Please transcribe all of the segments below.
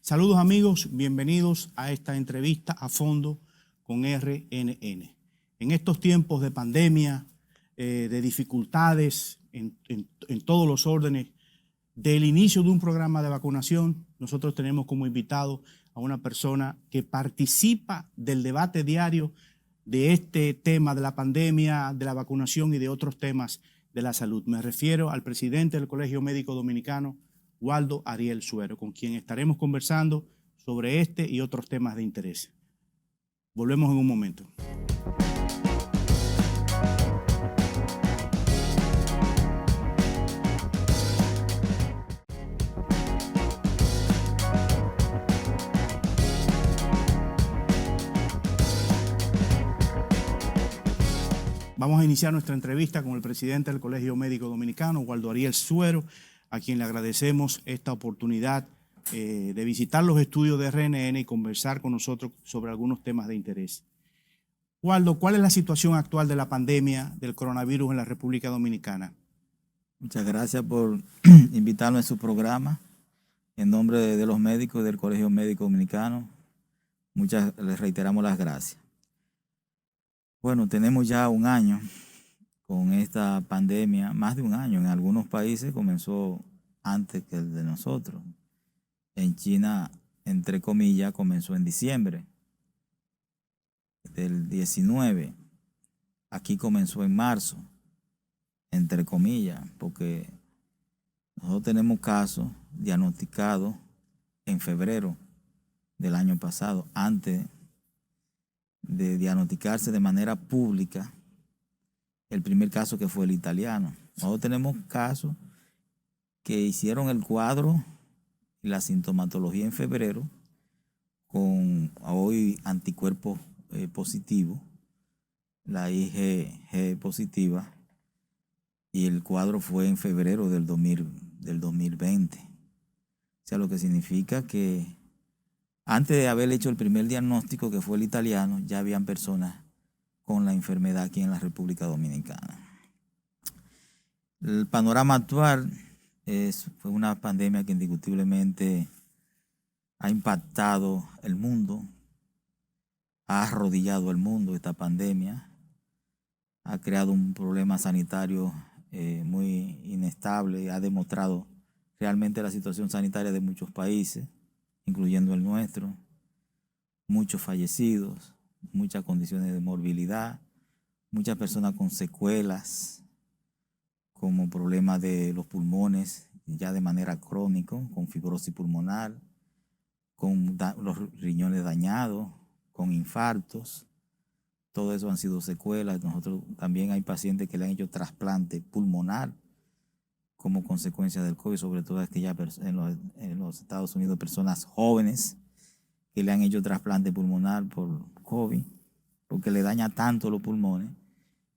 Saludos amigos, bienvenidos a esta entrevista a fondo con RNN. En estos tiempos de pandemia, de dificultades en todos los órdenes, del inicio de un programa de vacunación, nosotros tenemos como invitado a una persona que participa del debate diario de este tema de la pandemia, de la vacunación y de otros temas de la salud. Me refiero al presidente del Colegio Médico Dominicano, Waldo Ariel Suero, con quien estaremos conversando sobre este y otros temas de interés. Volvemos en un momento. Vamos a iniciar nuestra entrevista con el presidente del Colegio Médico Dominicano, Waldo Ariel Suero, a quien le agradecemos esta oportunidad de visitar los estudios de RNN y conversar con nosotros sobre algunos temas de interés. Waldo, ¿cuál es la situación actual de la pandemia del coronavirus en la República Dominicana? Muchas gracias por invitarnos a su programa. En nombre de los médicos y del Colegio Médico Dominicano, les reiteramos las gracias. Bueno, tenemos ya un año con esta pandemia, más de un año. En algunos países comenzó antes que el de nosotros. En China, entre comillas, comenzó en diciembre del 19. Aquí comenzó en marzo, entre comillas, porque nosotros tenemos casos diagnosticados en febrero del año pasado, antes de diagnosticarse de manera pública el primer caso, que fue el italiano. Nosotros tenemos casos que hicieron el cuadro y la sintomatología en febrero con hoy anticuerpos positivos, la IgG positiva, y el cuadro fue en febrero del 2020. O sea, lo que significa que antes de haber hecho el primer diagnóstico, que fue el italiano, ya habían personas con la enfermedad aquí en la República Dominicana. El panorama actual fue una pandemia que indiscutiblemente ha impactado el mundo, ha arrodillado el mundo. Esta pandemia ha creado un problema sanitario muy inestable, ha demostrado realmente la situación sanitaria de muchos países, incluyendo el nuestro, muchos fallecidos, muchas condiciones de morbilidad, muchas personas con secuelas, como problemas de los pulmones ya de manera crónica, con fibrosis pulmonar, con los riñones dañados, con infartos. Todo eso han sido secuelas. Nosotros también hay pacientes que le han hecho trasplante pulmonar como consecuencia del COVID, sobre todo en los Estados Unidos, personas jóvenes que le han hecho trasplante pulmonar por COVID, porque le daña tanto los pulmones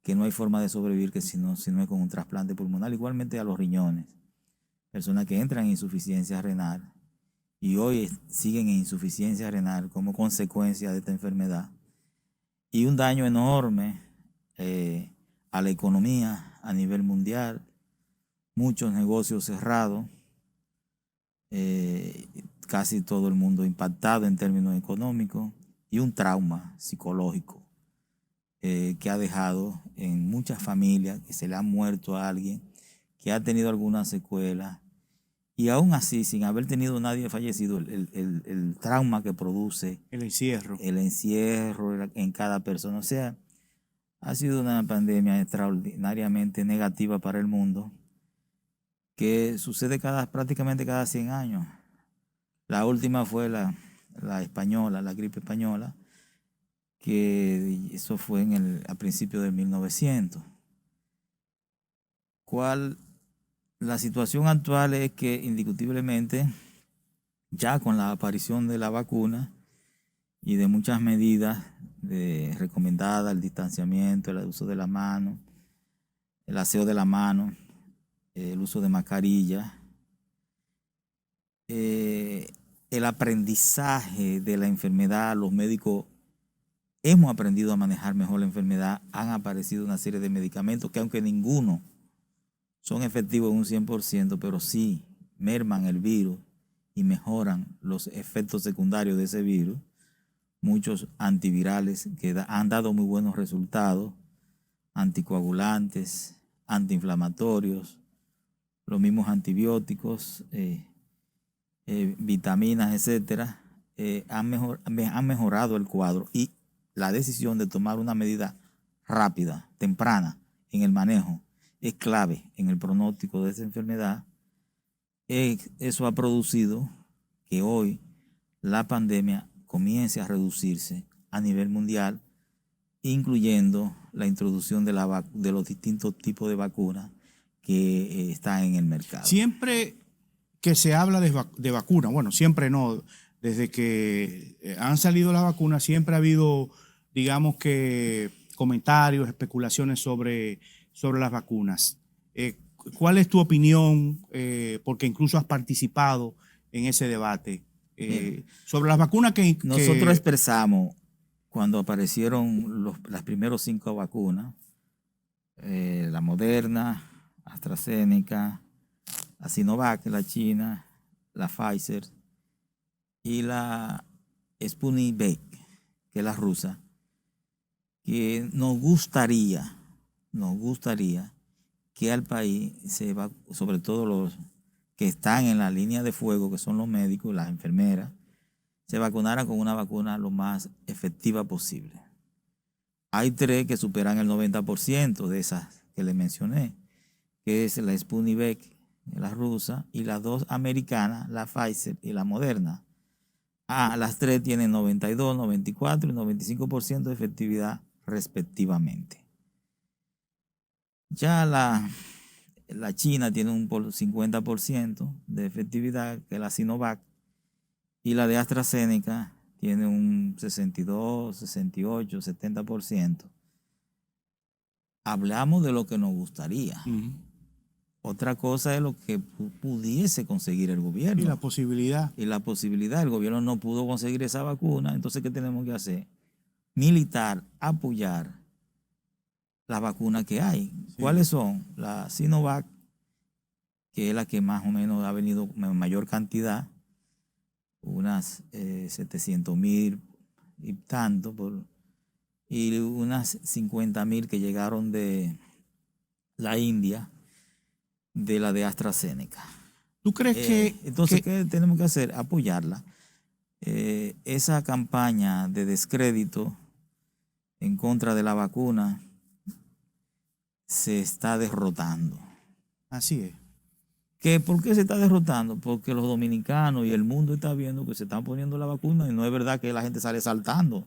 que no hay forma de sobrevivir que si no es con un trasplante pulmonar. Igualmente a los riñones, personas que entran en insuficiencia renal y hoy siguen en insuficiencia renal como consecuencia de esta enfermedad, y un daño enorme a la economía a nivel mundial, muchos negocios cerrados, casi todo el mundo impactado en términos económicos, y un trauma psicológico que ha dejado en muchas familias que se le ha muerto a alguien, que ha tenido alguna secuela, y aún así, sin haber tenido nadie fallecido, el trauma que produce el encierro en cada persona. O sea, ha sido una pandemia extraordinariamente negativa para el mundo, que sucede prácticamente cada 100 años. La última fue la española, la gripe española, que eso fue a principios de 1900. La situación actual es que indiscutiblemente, ya con la aparición de la vacuna y de muchas medidas recomendadas, el distanciamiento, el uso de la mano, el aseo de la mano, el uso de mascarilla, el aprendizaje de la enfermedad, los médicos hemos aprendido a manejar mejor la enfermedad. Han aparecido una serie de medicamentos que, aunque ninguno son efectivos en un 100%, pero sí merman el virus y mejoran los efectos secundarios de ese virus. Muchos antivirales que han dado muy buenos resultados, anticoagulantes, antiinflamatorios, los mismos antibióticos, vitaminas, etcétera, han mejorado el cuadro, y la decisión de tomar una medida rápida, temprana en el manejo es clave en el pronóstico de esa enfermedad. Eso ha producido que hoy la pandemia comience a reducirse a nivel mundial, incluyendo la introducción de los distintos tipos de vacunas que están en el mercado. Siempre que se habla de vacuna, bueno, siempre no, desde que han salido las vacunas siempre ha habido, digamos que, comentarios, especulaciones sobre las vacunas. ¿Cuál es tu opinión? Porque incluso has participado en ese debate sobre las vacunas que nosotros expresamos cuando aparecieron las primeros 5 vacunas, la Moderna, AstraZeneca, la Sinovac, la China, la Pfizer y la Sputnik V, que es la rusa, que nos gustaría que al país, sobre todo los que están en la línea de fuego, que son los médicos, las enfermeras, se vacunaran con una vacuna lo más efectiva posible. Hay 3 que superan el 90% de esas que les mencioné, que es la Sputnik V, la rusa, y las 2 americanas, la Pfizer y la Moderna. Las 3 tienen 92, 94 y 95% de efectividad respectivamente. Ya la China tiene un 50% de efectividad, que es la Sinovac, y la de AstraZeneca tiene un 62, 68, 70%. Hablamos de lo que nos gustaría. Otra cosa es lo que pudiese conseguir el gobierno. Y la posibilidad. El gobierno no pudo conseguir esa vacuna. Entonces, ¿qué tenemos que hacer? Militar, apoyar las vacunas que hay. Sí. ¿Cuáles son? La Sinovac, que es la que más o menos ha venido en mayor cantidad, unas 700,000 y tanto, y unas 50,000 que llegaron de la India, de la de AstraZeneca. ¿Tú crees entonces, ¿qué tenemos que hacer? Apoyarla. Esa campaña de descrédito en contra de la vacuna se está derrotando. Así es. ¿Por qué se está derrotando? Porque los dominicanos y el mundo está viendo que se están poniendo la vacuna, y no es verdad que la gente sale saltando,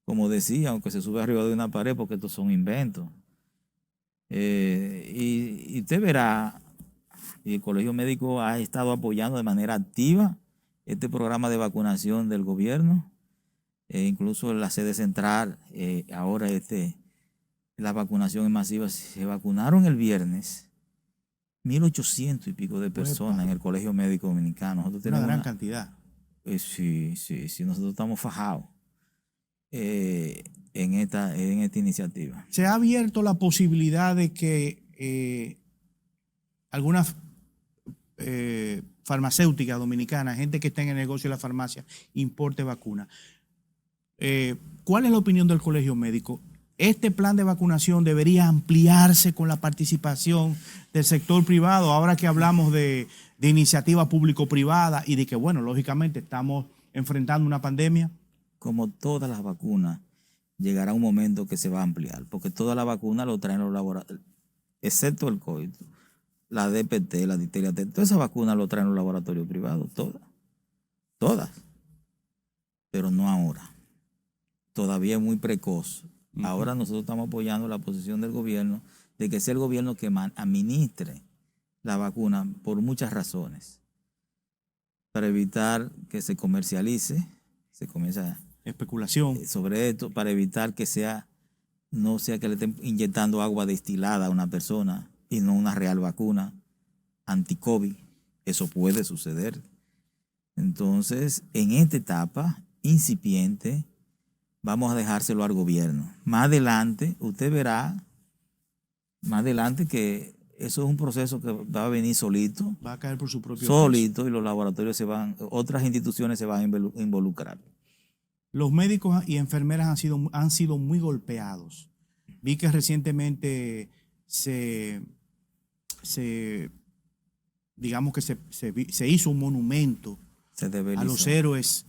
como decía, aunque se sube arriba de una pared, porque estos son inventos. Y usted verá, y el Colegio Médico ha estado apoyando de manera activa este programa de vacunación del gobierno, incluso en la sede central, ahora la vacunación es masiva. Se vacunaron el viernes 1,800 y pico de personas en el Colegio Médico Dominicano. Nosotros tenemos una gran cantidad. Sí, nosotros estamos fajados en esta iniciativa. Se ha abierto la posibilidad de que algunas farmacéuticas dominicanas, gente que está en el negocio de la farmacia, importe vacunas. ¿Cuál es la opinión del Colegio Médico? ¿Este plan de vacunación debería ampliarse con la participación del sector privado, ahora que hablamos de iniciativa público-privada y de que, bueno, lógicamente estamos enfrentando una pandemia? Como todas las vacunas, llegará un momento que se va a ampliar, porque todas las vacunas lo traen los laboratorios, excepto el COVID, la DPT, la difteria T, todas esas vacunas lo traen los laboratorios privados, todas, pero no ahora. Todavía es muy precoz. Ahora nosotros estamos apoyando la posición del gobierno de que sea el gobierno que administre la vacuna por muchas razones, para evitar que se comercialice, se comienza especulación sobre esto, para evitar que no sea que le estén inyectando agua destilada a una persona y no una real vacuna anti-COVID. Eso puede suceder. Entonces, en esta etapa incipiente, vamos a dejárselo al gobierno. Más adelante, usted verá, que eso es un proceso que va a venir solito, Va a caer por su propio peso. solito, y los laboratorios otras instituciones se van a involucrar. Los médicos y enfermeras han sido muy golpeados. Vi que recientemente digamos que se hizo un monumento a los héroes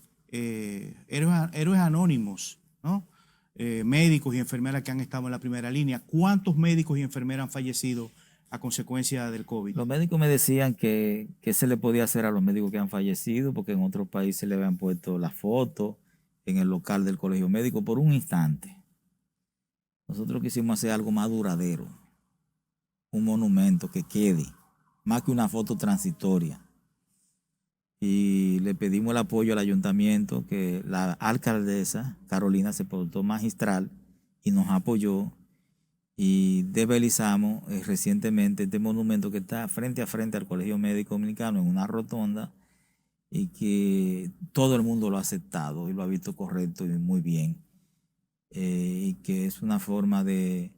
anónimos, ¿no? Médicos y enfermeras que han estado en la primera línea. ¿Cuántos médicos y enfermeras han fallecido a consecuencia del COVID? Los médicos me decían que se le podía hacer a los médicos que han fallecido, porque en otros países le habían puesto la foto en el local del colegio médico por un instante. Nosotros quisimos hacer algo más duradero, un monumento que quede, más que una foto transitoria. Y le pedimos el apoyo al ayuntamiento, que la alcaldesa Carolina se portó magistral y nos apoyó, y desvelizamos recientemente este monumento que está frente a frente al Colegio Médico Dominicano en una rotonda, y que todo el mundo lo ha aceptado y lo ha visto correcto y muy bien, y que es una forma de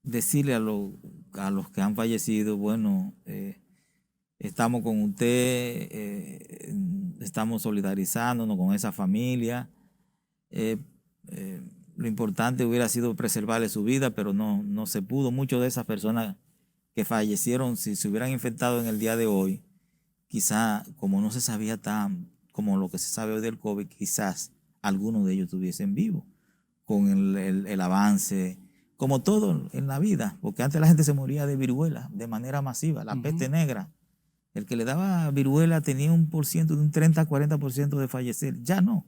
decirle a los que han fallecido, bueno, estamos con usted, estamos solidarizándonos con esa familia. Lo importante hubiera sido preservarle su vida, pero no se pudo. Muchas de esas personas que fallecieron, si se hubieran infectado en el día de hoy, quizá, como no se sabía tan como lo que se sabe hoy del COVID, quizás algunos de ellos estuviesen vivos con el avance, como todo en la vida, porque antes la gente se moría de viruela de manera masiva, la peste negra. El que le daba viruela tenía un 30-40% de fallecer. Ya no.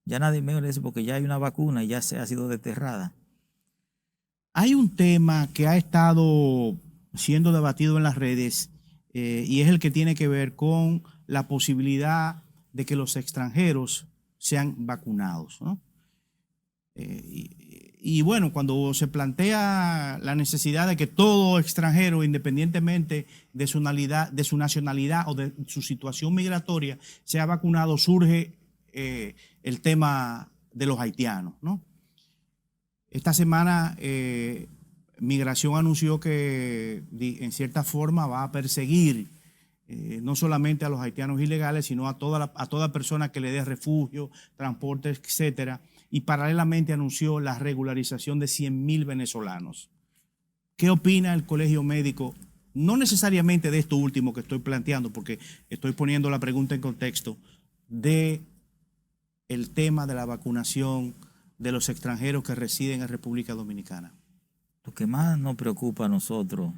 Ya nadie me eso, porque ya hay una vacuna y ya ha sido desterrada. Hay un tema que ha estado siendo debatido en las redes, y es el que tiene que ver con la posibilidad de que los extranjeros sean vacunados, ¿no? Y bueno, cuando se plantea la necesidad de que todo extranjero, independientemente de su nacionalidad o de su situación migratoria, sea vacunado, surge el tema de los haitianos, ¿no? Esta semana Migración anunció que en cierta forma va a perseguir no solamente a los haitianos ilegales, sino a toda persona que le dé refugio, transporte, etcétera. Y paralelamente anunció la regularización de 100,000 venezolanos. ¿Qué opina el Colegio Médico? No necesariamente de esto último que estoy planteando, porque estoy poniendo la pregunta en contexto, de el tema de la vacunación de los extranjeros que residen en República Dominicana. Lo que más nos preocupa a nosotros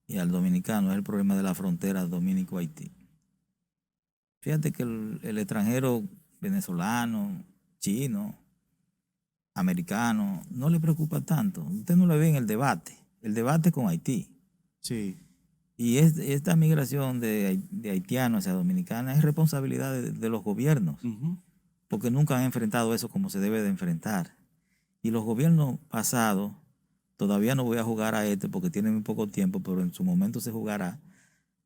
y al dominicano es el problema de la frontera Dominico-Haití. Fíjate que el extranjero venezolano, chino, americano, no le preocupa tanto. Usted no lo ve en el debate con Haití. Sí. Y esta migración de haitianos hacia dominicana es responsabilidad de los gobiernos, porque nunca han enfrentado eso como se debe de enfrentar. Y los gobiernos pasados, todavía no voy a jugar a porque tienen muy poco tiempo, pero en su momento se jugará,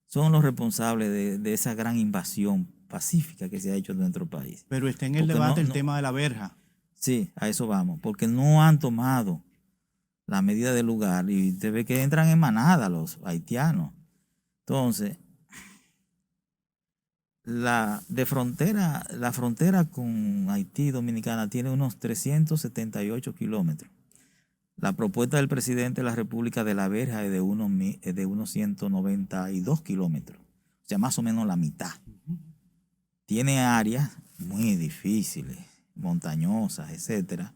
son los responsables de esa gran invasión pacífica que se ha hecho en nuestro país. Pero está en el debate el tema de la verja. Sí, a eso vamos, porque no han tomado la medida del lugar, y usted ve que entran en manada los haitianos. Entonces, la frontera con Haití Dominicana tiene unos 378 kilómetros. La propuesta del presidente de la República de la verja es de unos 192 kilómetros, o sea, más o menos la mitad. Tiene áreas muy difíciles, montañosas, etcétera,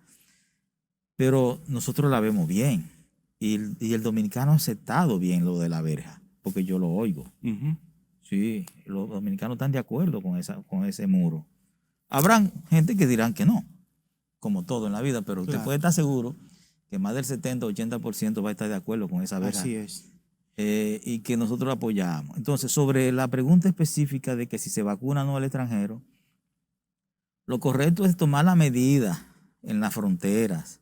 pero nosotros la vemos bien, y el dominicano ha aceptado bien lo de la verja, porque yo lo oigo. Sí, los dominicanos están de acuerdo con ese muro. Habrán gente que dirán que no, como todo en la vida, pero usted puede estar seguro que más del 70-80% va a estar de acuerdo con esa verja. Así es. Y que nosotros la apoyamos. Entonces, sobre la pregunta específica de que si se vacuna o no al extranjero, lo correcto es tomar la medida en las fronteras,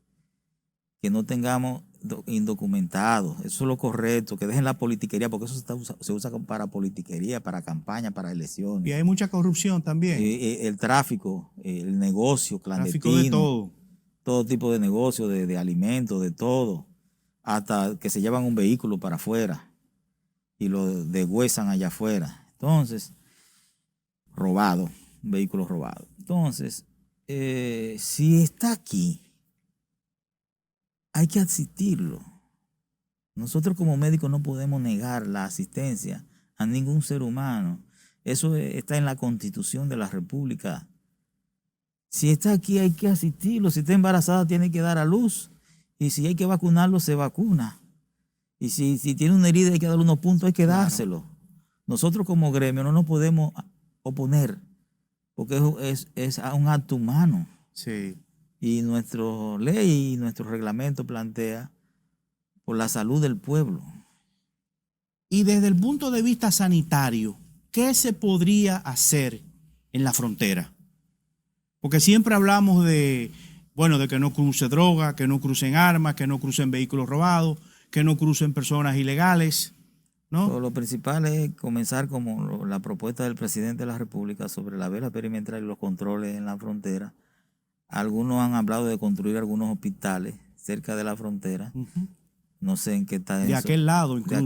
que no tengamos indocumentados. Eso es lo correcto, que dejen la politiquería, porque eso se usa para politiquería, para campaña, para elecciones. Y hay mucha corrupción también. El tráfico, el negocio clandestino. Tráfico de todo. Todo tipo de negocio, de alimentos, de todo. hasta que se llevan un vehículo para afuera y lo degüezan allá afuera. Entonces, robado, un vehículo robado. Entonces, si está aquí, hay que asistirlo. Nosotros como médicos no podemos negar la asistencia a ningún ser humano. Eso está en la Constitución de la República. Si está aquí, hay que asistirlo. Si está embarazada, tiene que dar a luz. Y si hay que vacunarlo, se vacuna. Y si tiene una herida, hay que darle unos puntos, hay que dárselo. Nosotros como gremio no nos podemos oponer, porque es un acto humano. Sí. Y nuestra ley y nuestro reglamento plantea por la salud del pueblo. Y desde el punto de vista sanitario, ¿qué se podría hacer en la frontera? Porque siempre hablamos de que no cruce droga, que no crucen armas, que no crucen vehículos robados, que no crucen personas ilegales, ¿no? Lo principal es comenzar como la propuesta del presidente de la República sobre la vela perimetral y los controles en la frontera. Algunos han hablado de construir algunos hospitales cerca de la frontera. Uh-huh. No sé en qué está eso. De aquel lado incluso.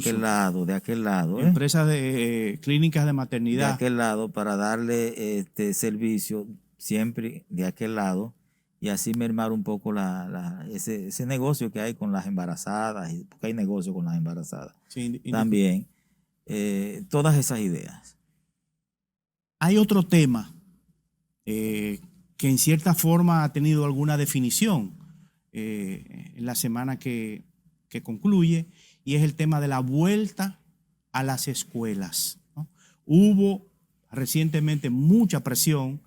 De aquel lado. Empresas de clínicas de maternidad. De aquel lado para darle servicio siempre de aquel lado y así mermar un poco ese negocio que hay con las embarazadas, porque hay negocio con las embarazadas. Sí, también, todas esas ideas. Hay otro tema que en cierta forma ha tenido alguna definición en la semana que concluye, y es el tema de la vuelta a las escuelas, ¿no? Hubo recientemente mucha presión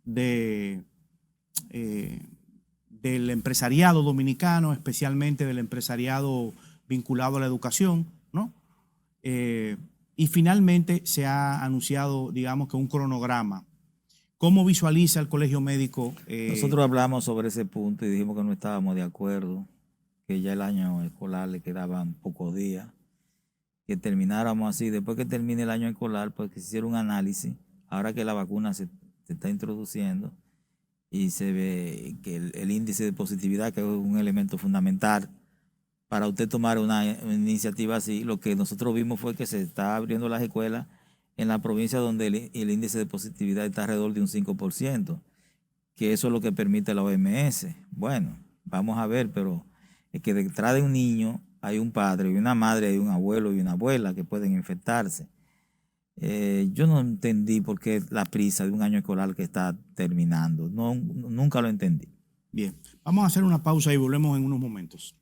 del empresariado dominicano, especialmente del empresariado vinculado a la educación, ¿no? Y finalmente se ha anunciado, digamos que un cronograma. ¿Cómo visualiza el Colegio Médico? Nosotros hablamos sobre ese punto y dijimos que no estábamos de acuerdo, que ya el año escolar le quedaban pocos días, que termináramos así. Después que termine el año escolar, pues que se hiciera un análisis, ahora que la vacuna se está introduciendo y se ve que el índice de positividad, que es un elemento fundamental para usted tomar una iniciativa así, lo que nosotros vimos fue que se está abriendo las escuelas en la provincia donde el índice de positividad está alrededor de un 5%, que eso es lo que permite la OMS. Bueno, vamos a ver, pero es que detrás de un niño hay un padre y una madre, hay un abuelo y una abuela que pueden infectarse. Yo no entendí por qué la prisa de un año escolar que está terminando. No, nunca lo entendí. Bien, vamos a hacer una pausa y volvemos en unos momentos.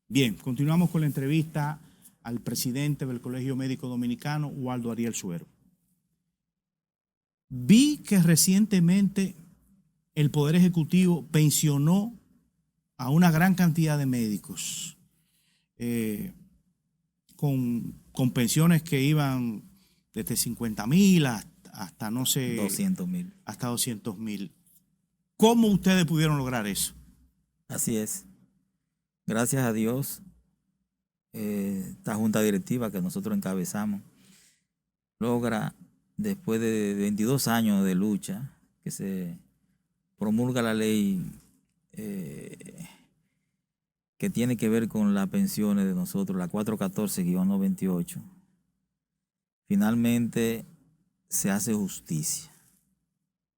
Bien, continuamos con la entrevista al presidente del Colegio Médico Dominicano, Waldo Ariel Suero. Vi que recientemente el Poder Ejecutivo pensionó a una gran cantidad de médicos con pensiones que iban desde 50,000 hasta no sé... 200,000. Hasta 200,000. ¿Cómo ustedes pudieron lograr eso? Así es. Gracias a Dios, esta junta directiva que nosotros encabezamos logra, después de 22 años de lucha, que se promulga la ley que tiene que ver con las pensiones de nosotros, la 414-98. Finalmente se hace justicia.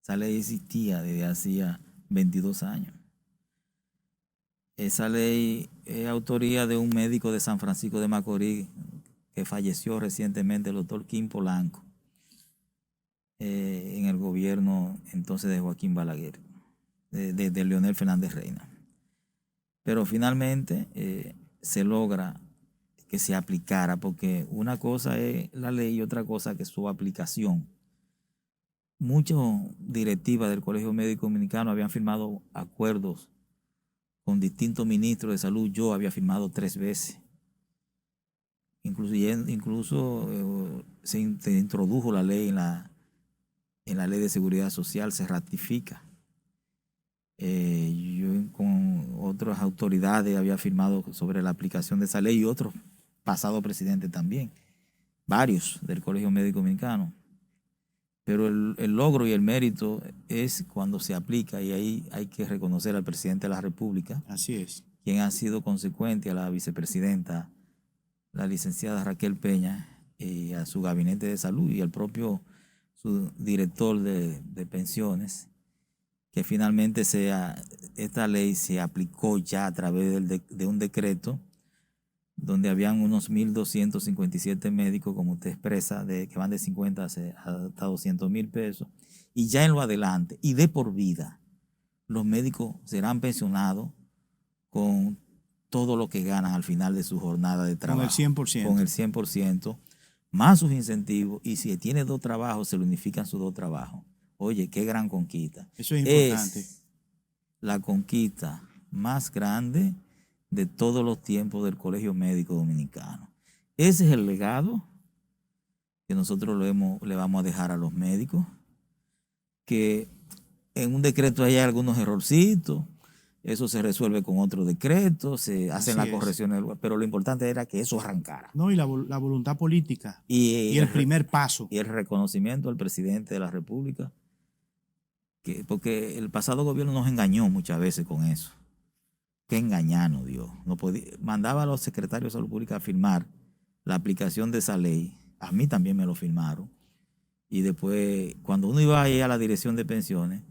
Esa ley existía desde hacía 22 años. Esa ley es autoría de un médico de San Francisco de Macorís que falleció recientemente, el doctor Kim Polanco, en el gobierno entonces de Joaquín Balaguer, de Leonel Fernández Reina. Pero finalmente se logra que se aplicara, porque una cosa es la ley y otra cosa que es su aplicación. Muchas directivas del Colegio Médico Dominicano habían firmado acuerdos con distintos ministros de salud. Yo había firmado 3 veces. Incluso se introdujo la ley en la ley de seguridad social, se ratifica. Yo con otras autoridades había firmado sobre la aplicación de esa ley y otros pasados presidentes también, varios del Colegio Médico Dominicano. Pero el logro y el mérito es cuando se aplica, y ahí hay que reconocer al presidente de la República. Así es. Quien ha sido consecuente, a la vicepresidenta, la licenciada Raquel Peña, y a su gabinete de salud y al propio su director de pensiones, que finalmente esta ley se aplicó ya a través de un decreto donde habían unos 1.257 médicos, como usted expresa, que van de 50 hasta 200,000 pesos, y ya en lo adelante, y de por vida, los médicos serán pensionados con todo lo que ganan al final de su jornada de trabajo. Con el 100%. Con el 100%, más sus incentivos, y si tiene 2 trabajos, se le unifican sus 2 trabajos. Oye, qué gran conquista. Eso es importante. Es la conquista más grande de todos los tiempos del Colegio Médico Dominicano. Ese es el legado que nosotros le vamos a dejar a los médicos, que en un decreto hay algunos errorcitos, eso se resuelve con otro decreto, se hacen las correcciones, pero lo importante era que eso arrancara. No, y la voluntad política y el primer paso. Y el reconocimiento al presidente de la República, porque el pasado gobierno nos engañó muchas veces con eso. Qué engañarnos, Dios. Mandaba a los secretarios de Salud Pública a firmar la aplicación de esa ley. A mí también me lo firmaron. Y después, cuando uno iba a ir a la dirección de pensiones,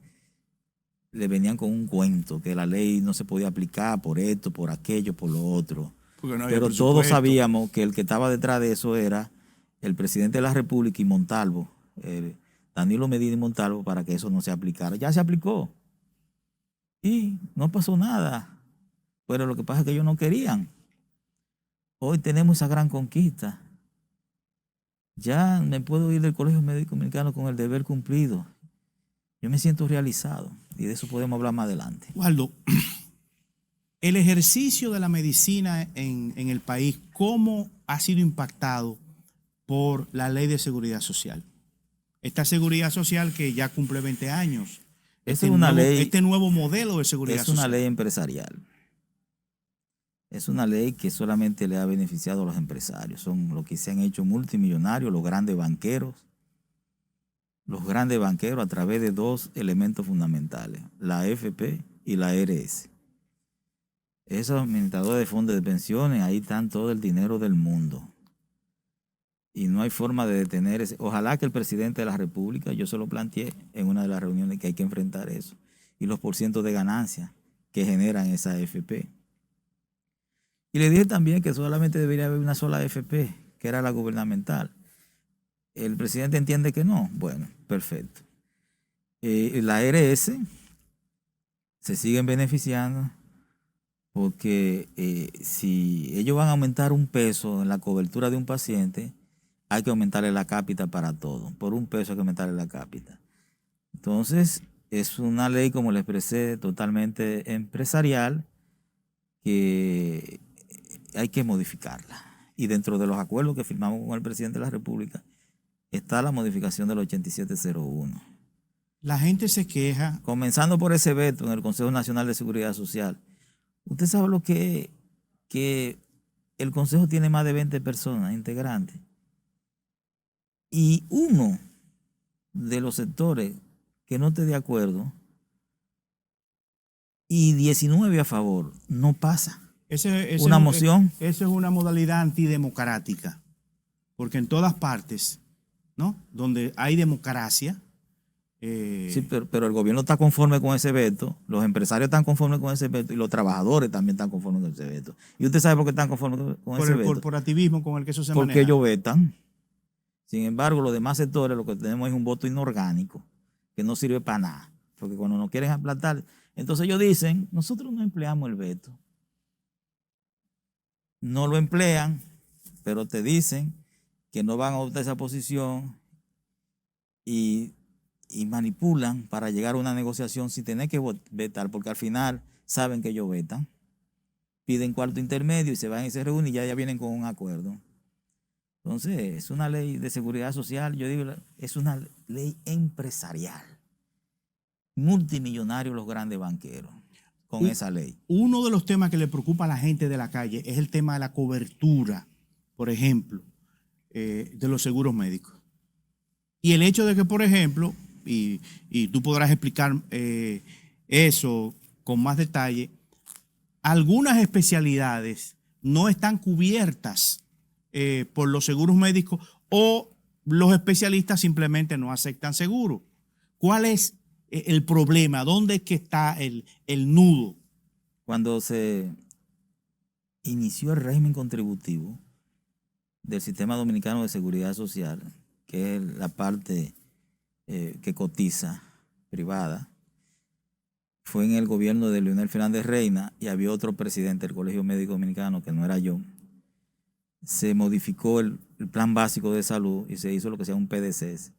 le venían con un cuento, que la ley no se podía aplicar por esto, por aquello, por lo otro. Pero todos sabíamos que el que estaba detrás de eso era el presidente de la República y Montalvo, Danilo Medina y Montalvo, para que eso no se aplicara. Ya se aplicó. Y no pasó nada. Pero lo que pasa es que ellos no querían. Hoy tenemos esa gran conquista. Ya me puedo ir del Colegio Médico Dominicano con el deber cumplido. Yo me siento realizado y de eso podemos hablar más adelante. Waldo, el ejercicio de la medicina en el país, ¿cómo ha sido impactado por la Ley de Seguridad Social? Esta Seguridad Social que ya cumple 20 años. Este nuevo modelo de seguridad social. Es una ley empresarial. Es una ley que solamente le ha beneficiado a los empresarios. Son los que se han hecho multimillonarios, los grandes banqueros. Los grandes banqueros a través de 2 elementos fundamentales, la AFP y la ARS. Esos administradores de fondos de pensiones, ahí están todo el dinero del mundo. Y no hay forma de detener ese. Ojalá que el presidente de la República, yo se lo planteé en una de las reuniones, que hay que enfrentar eso. Y los porcientos de ganancia que generan esa AFP. Y le dije también que solamente debería haber una sola AFP, que era la gubernamental. El presidente entiende que no. Bueno, perfecto. La ARS se siguen beneficiando porque si ellos van a aumentar un peso en la cobertura de un paciente, hay que aumentarle la cápita para todo. Por un peso hay que aumentarle la cápita. Entonces, es una ley, como le expresé, totalmente empresarial, que hay que modificarla. Y dentro de los acuerdos que firmamos con el presidente de la República está la modificación del 8701. La gente se queja. Comenzando por ese veto en el Consejo Nacional de Seguridad Social. Usted sabe lo que el Consejo tiene más de 20 personas integrantes. Y uno de los sectores que no esté de acuerdo y 19 a favor, no pasa. Una moción. Eso es una modalidad antidemocrática. Porque en todas partes, ¿no?, donde hay democracia. Sí, pero el gobierno está conforme con ese veto, los empresarios están conformes con ese veto y los trabajadores también están conformes con ese veto. ¿Y usted sabe por qué están conformes con ese veto? Por el corporativismo con el que eso se maneja. Porque ellos vetan. Sin embargo, los demás sectores lo que tenemos es un voto inorgánico que no sirve para nada. Porque cuando nos quieren aplastar, entonces ellos dicen, nosotros no empleamos el veto. No lo emplean, pero te dicen que no van a adoptar esa posición y manipulan para llegar a una negociación sin tener que vetar, porque al final saben que ellos vetan, piden cuarto intermedio y se van y se reúnen y ya vienen con un acuerdo. Entonces, es una ley de seguridad social, yo digo, es una ley empresarial. Multimillonarios los grandes banqueros. con esa ley. Uno de los temas que le preocupa a la gente de la calle es el tema de la cobertura, por ejemplo, de los seguros médicos. Y el hecho de que, por ejemplo, y tú podrás explicar eso con más detalle, algunas especialidades no están cubiertas por los seguros médicos o los especialistas simplemente no aceptan seguro. ¿Cuál es el problema? ¿Dónde es que está el nudo? Cuando se inició el régimen contributivo del Sistema Dominicano de Seguridad Social, que es la parte que cotiza privada, fue en el gobierno de Leonel Fernández Reina y había otro presidente del Colegio Médico Dominicano, que no era yo. Se modificó el plan básico de salud y se hizo lo que se llama un PDCS.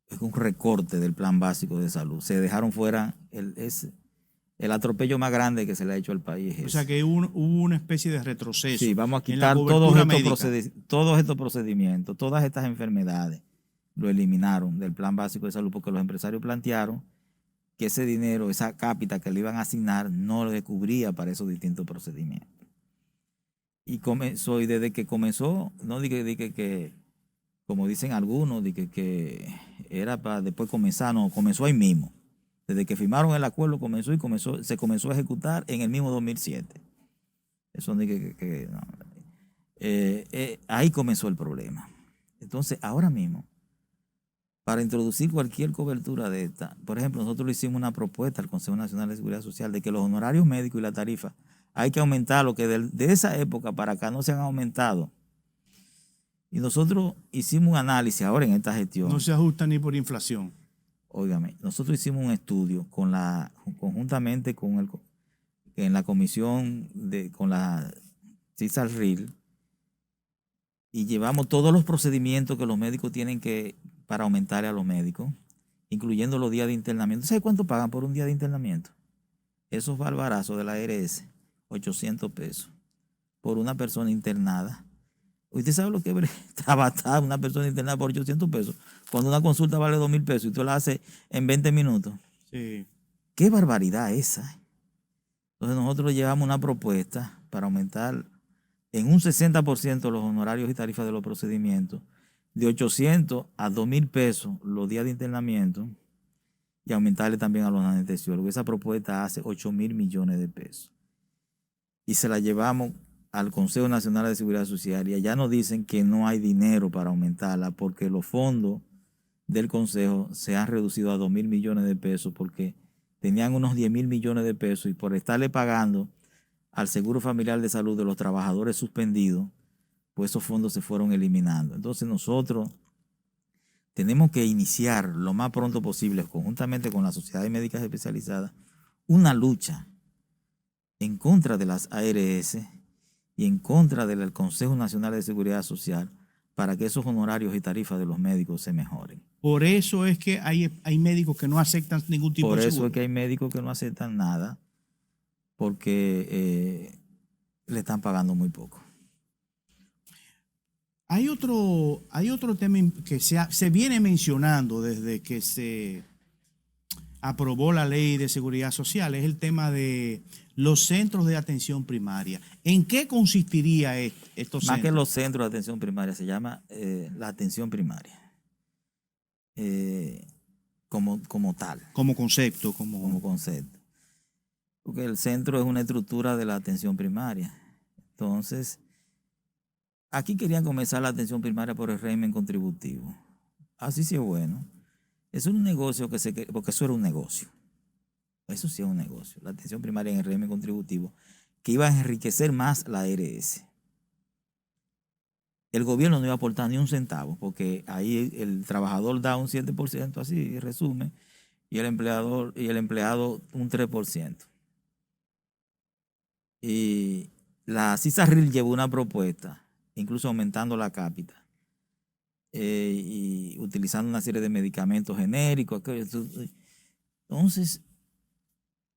Es un recorte del plan básico de salud. Se dejaron fuera el atropello más grande que se le ha hecho al país. O sea que hubo una especie de retroceso. Sí, vamos a quitar todos estos procedimientos, todas estas enfermedades. Lo eliminaron del plan básico de salud porque los empresarios plantearon que ese dinero, esa cápita que le iban a asignar, no le cubría para esos distintos procedimientos. Y desde que comenzó, no dije que como dicen algunos, dije que era para después comenzar, no, comenzó ahí mismo. Desde que firmaron el acuerdo se comenzó a ejecutar en el mismo 2007. Eso dije no. Ahí comenzó el problema. Entonces, ahora mismo, para introducir cualquier cobertura de esta, por ejemplo, nosotros le hicimos una propuesta al Consejo Nacional de Seguridad Social de que los honorarios médicos y la tarifa hay que aumentarlo, que de esa época para acá no se han aumentado. Y nosotros hicimos un análisis ahora en esta gestión. No se ajusta ni por inflación. Óigame, nosotros hicimos un estudio conjuntamente en la comisión con la CISARRIL y llevamos todos los procedimientos que los médicos tienen para aumentarle a los médicos, incluyendo los días de internamiento. ¿Sabe cuánto pagan por un día de internamiento? Esos barbarazos de la ARS, 800 pesos por una persona internada. ¿Usted sabe lo que es trabajar una persona internada por 800 pesos? Cuando una consulta vale 2,000 pesos y tú la haces en 20 minutos. Sí. ¡Qué barbaridad esa! Entonces nosotros llevamos una propuesta para aumentar en un 60% los honorarios y tarifas de los procedimientos, de 800 a 2,000 pesos los días de internamiento y aumentarle también a los anestesiólogos. Esa propuesta hace 8,000 millones de pesos. Y se la llevamos al Consejo Nacional de Seguridad Social y allá nos dicen que no hay dinero para aumentarla porque los fondos del Consejo se han reducido a 2,000 millones de pesos porque tenían unos 10,000 millones de pesos y por estarle pagando al Seguro Familiar de Salud de los trabajadores suspendidos, pues esos fondos se fueron eliminando. Entonces nosotros tenemos que iniciar lo más pronto posible, conjuntamente con las sociedades médicas especializadas, una lucha en contra de las ARS y en contra del Consejo Nacional de Seguridad Social para que esos honorarios y tarifas de los médicos se mejoren. Por eso es que hay médicos que no aceptan ningún tipo de seguro. Por eso es que hay médicos que no aceptan nada porque le están pagando muy poco. Hay otro tema que se viene mencionando desde que se aprobó la ley de seguridad social, es el tema de los centros de atención primaria. ¿En qué consistiría estos centros? Más que los centros de atención primaria, se llama la atención primaria. Como tal. Como concepto. Como concepto. Porque el centro es una estructura de la atención primaria. Entonces, aquí querían comenzar la atención primaria por el régimen contributivo. Así sí es bueno. Es un negocio porque eso era un negocio. Eso sí es un negocio. La atención primaria en el régimen contributivo, que iba a enriquecer más la ARS. El gobierno no iba a aportar ni un centavo, porque ahí el trabajador da un 7%, así resume, y el empleado un 3%. Y la CISARRIL llevó una propuesta, incluso aumentando la cápita, y utilizando una serie de medicamentos genéricos. Entonces,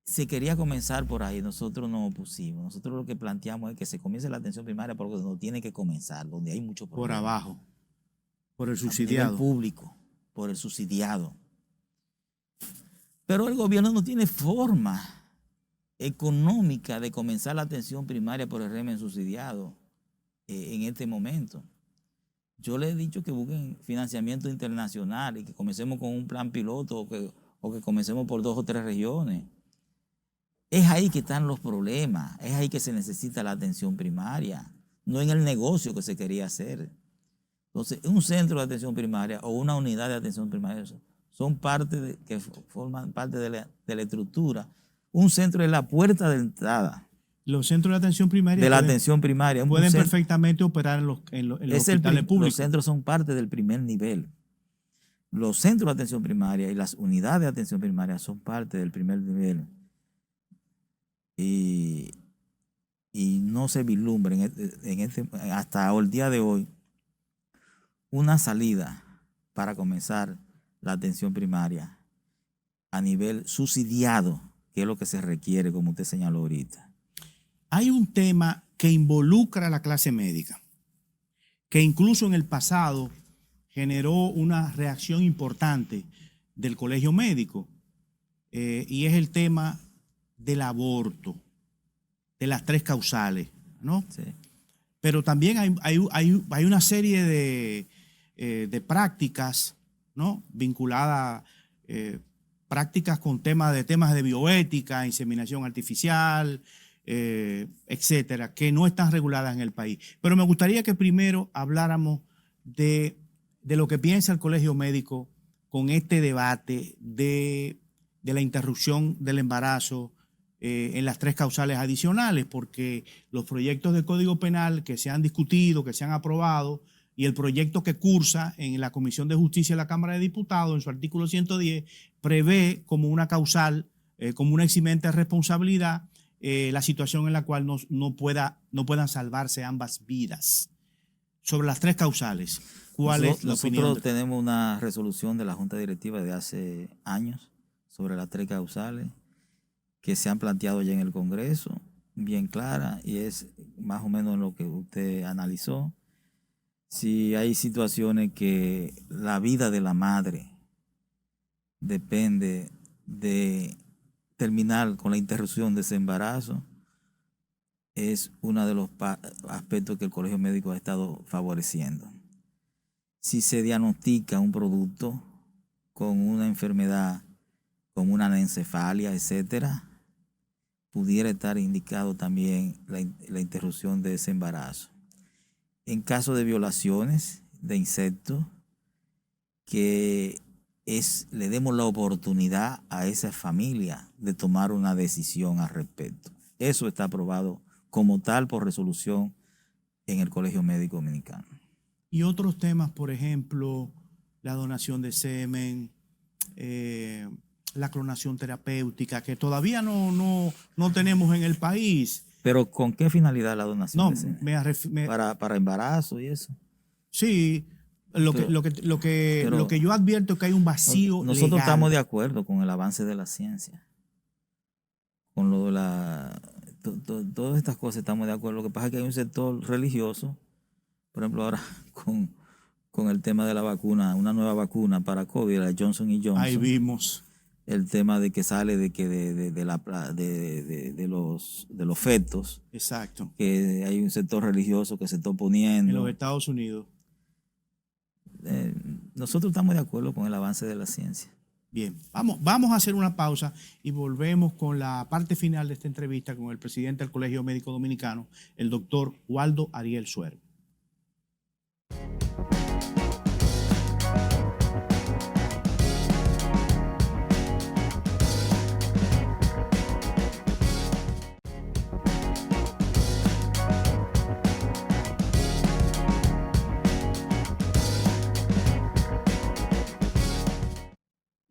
se quería comenzar por ahí, nosotros nos opusimos. Nosotros lo que planteamos es que se comience la atención primaria por donde no tiene que comenzar, donde hay mucho problema. Por abajo, por el subsidiado. A nivel público, por el subsidiado. Pero el gobierno no tiene forma económica de comenzar la atención primaria por el régimen subsidiado en este momento. Yo les he dicho que busquen financiamiento internacional y que comencemos con un plan piloto o que comencemos por 2 o 3 regiones. Es ahí que están los problemas, es ahí que se necesita la atención primaria, no en el negocio que se quería hacer. Entonces, un centro de atención primaria o una unidad de atención primaria son que forman parte de la estructura. Un centro es la puerta de entrada Los centros de atención primaria de la atención primaria. pueden perfectamente operar en los hospitales públicos. Los centros son parte del primer nivel. Los centros de atención primaria y las unidades de atención primaria son parte del primer nivel. Y no se vislumbra hasta el día de hoy una salida para comenzar la atención primaria a nivel subsidiado, que es lo que se requiere, como usted señaló ahorita. Hay un tema que involucra a la clase médica, que incluso en el pasado generó una reacción importante del colegio médico, y es el tema del aborto, de las 3 causales, ¿no? Sí. Pero también hay una serie de prácticas, ¿no? Vinculadas, prácticas con temas de bioética, inseminación artificial, etcétera, que no están reguladas en el país. Pero me gustaría que primero habláramos de lo que piensa el colegio médico con este debate de la interrupción del embarazo en las 3 causales adicionales, porque los proyectos de Código Penal que se han discutido, que se han aprobado, y el proyecto que cursa en la Comisión de Justicia de la Cámara de Diputados, en su artículo 110, prevé como una causal, como una eximente de responsabilidad, la situación en la cual no puedan salvarse ambas vidas. Sobre las 3 causales, ¿cuál es la opinión? Nosotros tenemos una resolución de la Junta Directiva de hace años sobre las 3 causales que se han planteado ya en el Congreso, bien clara, y es más o menos lo que usted analizó. Si hay situaciones que la vida de la madre depende de terminar con la interrupción de ese embarazo, es uno de los aspectos que el Colegio Médico ha estado favoreciendo. Si se diagnostica un producto con una enfermedad, como una anencefalia, etcétera, pudiera estar indicado también la interrupción de ese embarazo. En caso de violaciones de insectos, que le demos la oportunidad a esa familia de tomar una decisión al respecto. Eso está aprobado como tal por resolución en el Colegio Médico Dominicano. Y otros temas, por ejemplo, la donación de semen, la clonación terapéutica, que todavía no tenemos en el país. ¿Pero con qué finalidad la donación No, de semen? Para embarazo y eso. Sí, lo que yo advierto es que hay un vacío Nosotros legal. estamos de acuerdo con el avance de la ciencia. Con lo de todas estas cosas estamos de acuerdo. Lo que pasa es que hay un sector religioso, por ejemplo, ahora con el tema de la vacuna, una nueva vacuna para COVID, la Johnson & Johnson. Ahí vimos. El tema de que sale de los fetos. Exacto. Que hay un sector religioso que se está oponiendo. En los Estados Unidos. Nosotros estamos de acuerdo con el avance de la ciencia. Bien, vamos a hacer una pausa y volvemos con la parte final de esta entrevista con el presidente del Colegio Médico Dominicano, el doctor Waldo Ariel Suero.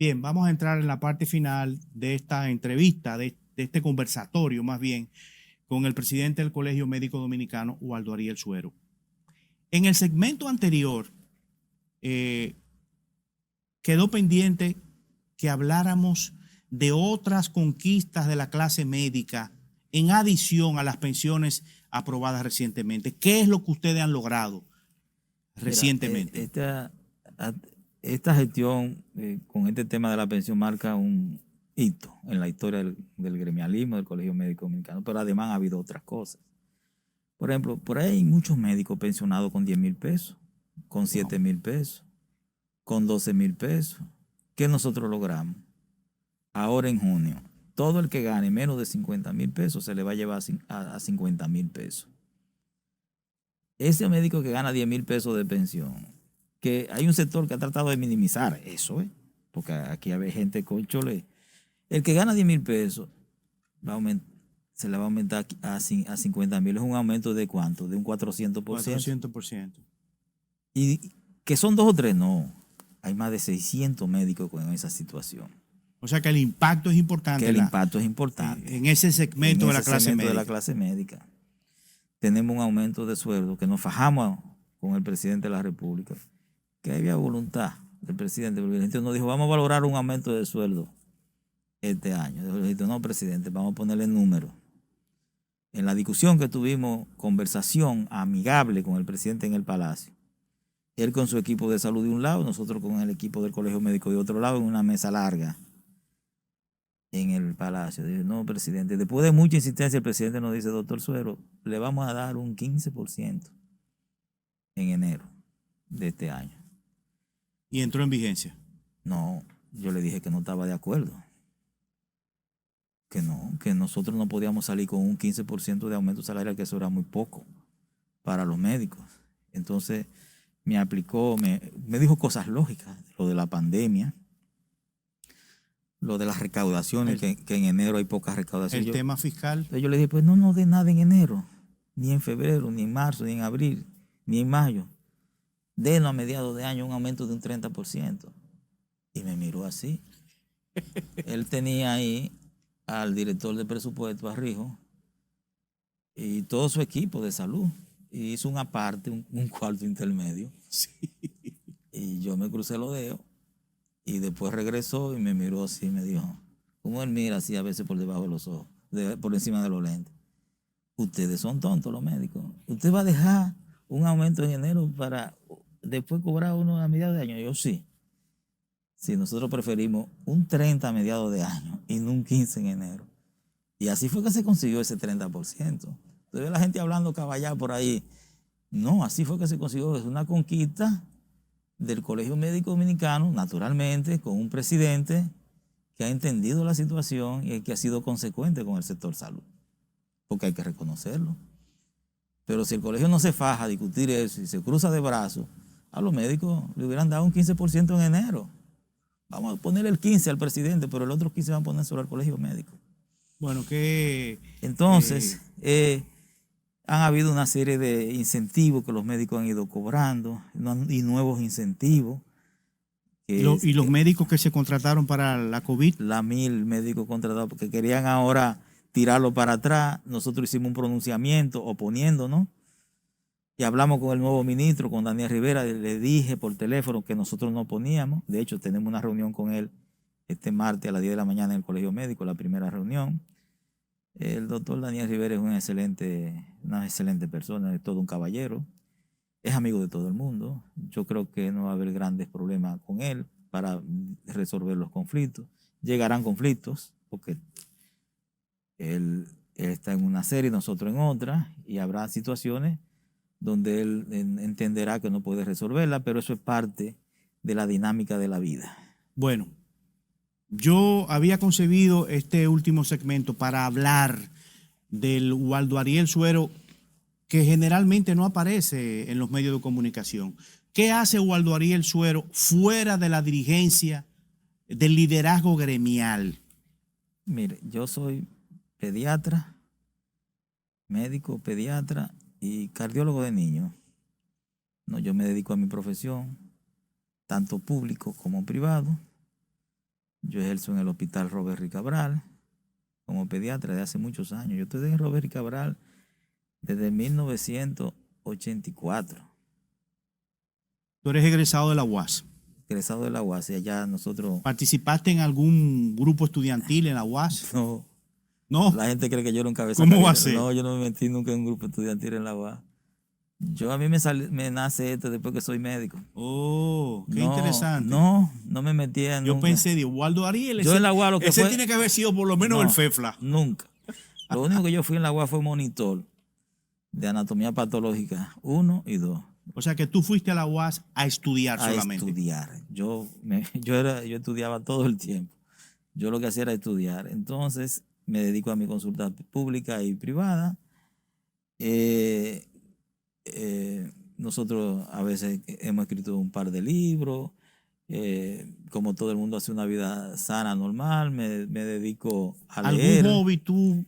Bien, vamos a entrar en la parte final de esta entrevista, de este conversatorio más bien, con el presidente del Colegio Médico Dominicano, Waldo Ariel Suero. En el segmento anterior quedó pendiente que habláramos de otras conquistas de la clase médica en adición a las pensiones aprobadas recientemente. ¿Qué es lo que ustedes han logrado recientemente? Esta gestión con este tema de la pensión marca un hito en la historia del gremialismo, del Colegio Médico Dominicano, pero además ha habido otras cosas. Por ejemplo, por ahí hay muchos médicos pensionados con 10,000 pesos, con 7,000 pesos, con 12,000 pesos. ¿Qué nosotros logramos? Ahora en junio, todo el que gane menos de 50,000 pesos se le va a llevar a 50,000 pesos. Ese médico que gana 10,000 pesos de pensión, que hay un sector que ha tratado de minimizar eso, porque aquí hay gente con chole. El que gana 10,000 pesos se le va a aumentar a 50,000. Es un aumento de ¿cuánto? De un 400%. 400%. Y que son 2 o 3, no. Hay más de 600 médicos con esa situación. O sea que el impacto es importante. Que el impacto es importante. En ese segmento de la clase médica. De la clase médica. Tenemos un aumento de sueldo que nos fajamos con el presidente de la República, que había voluntad del presidente. El presidente nos dijo, vamos a valorar un aumento de sueldo este año. Yo le dije, no, presidente, vamos a ponerle número. En la discusión que tuvimos, conversación amigable con el presidente en el Palacio, él con su equipo de salud de un lado, nosotros con el equipo del Colegio Médico de otro lado, en una mesa larga en el Palacio. Dije, no, presidente, después de mucha insistencia, el presidente nos dice, doctor Suero, le vamos a dar un 15% en enero de este año. ¿Y entró en vigencia? No, yo le dije que no estaba de acuerdo. Que no, que nosotros no podíamos salir con un 15% de aumento salarial, que eso era muy poco para los médicos. Entonces me aplicó, me dijo cosas lógicas, lo de la pandemia, lo de las recaudaciones, que en enero hay pocas recaudaciones. El tema fiscal. Entonces yo le dije, pues no nos dé nada en enero, ni en febrero, ni en marzo, ni en abril, ni en mayo. Denos a mediados de año un aumento de un 30%. Y me miró así. Él tenía ahí al director de presupuesto, a Rijo, y todo su equipo de salud. Y hizo una parte, un cuarto intermedio. Sí. Y yo me crucé los dedos. Y después regresó y me miró así y me dijo, como él mira así a veces por debajo de los ojos, por encima de los lentes. Ustedes son tontos los médicos. Usted va a dejar un aumento en enero para después cobrar uno a mediados de año. Yo sí. Sí, nosotros preferimos un 30 a mediados de año y no un 15 en enero. Y así fue que se consiguió ese 30%. Entonces la gente hablando caballá por ahí. No, así fue que se consiguió. Es una conquista del Colegio Médico Dominicano, naturalmente, con un presidente que ha entendido la situación y que ha sido consecuente con el sector salud. Porque hay que reconocerlo. Pero si el colegio no se faja a discutir eso y se cruza de brazos, a los médicos le hubieran dado un 15% en enero. Vamos a ponerle el 15 al presidente, pero el otro 15 van a poner sobre el colegio médico. Bueno, que... Entonces, han habido una serie de incentivos que los médicos han ido cobrando y nuevos incentivos. ¿Y los médicos que se contrataron para la COVID? La 1,000 médicos contratados, porque querían ahora tirarlo para atrás. Nosotros hicimos un pronunciamiento oponiéndonos y hablamos con el nuevo ministro, con Daniel Rivera. Le dije por teléfono que nosotros no oponíamos. De hecho, tenemos una reunión con él este martes a las 10 de la mañana en el Colegio Médico, la primera reunión. El doctor Daniel Rivera es una excelente persona, es todo un caballero. Es amigo de todo el mundo. Yo creo que no va a haber grandes problemas con él para resolver los conflictos. Llegarán conflictos, porque él está en una serie, nosotros en otra, y habrá situaciones donde él entenderá que no puede resolverla, pero eso es parte de la dinámica de la vida. Bueno, yo había concebido este último segmento para hablar del Waldo Ariel Suero, que generalmente no aparece en los medios de comunicación. ¿Qué hace Waldo Ariel Suero fuera de la dirigencia, del liderazgo gremial? Mire, yo soy pediatra, médico, pediatra y cardiólogo de niños. No, yo me dedico a mi profesión, tanto público como privado. Yo ejerzo en el Hospital Robert Rick Cabral como pediatra de hace muchos años. Yo estoy en Robert Rick Cabral desde 1984. Tú eres egresado de la UAS. Egresado de la UAS, y allá nosotros... ¿Participaste en algún grupo estudiantil en la UAS? No. ¿No? La gente cree que yo era un cabeza. ¿Cómo va a ser? No, yo no me metí nunca en un grupo estudiantil en la UAS. A mí me nace esto después que soy médico. Oh, qué No, interesante. no me metía Yo nunca. pensé, de Waldo Ariel, Yo en la UAS lo que ese fue, tiene que haber sido por lo menos el no, FEFLA. nunca. Lo único que yo fui en la UAS fue monitor de anatomía patológica 1 y 2. O sea que tú fuiste a la UAS a estudiar A solamente. estudiar. Yo estudiaba todo el tiempo. Yo lo que hacía era estudiar. Entonces me dedico a mi consulta pública y privada. Nosotros a veces hemos escrito un par de libros. Como todo el mundo hace una vida sana, normal, me dedico a ¿Algún leer. hobby? ¿Tú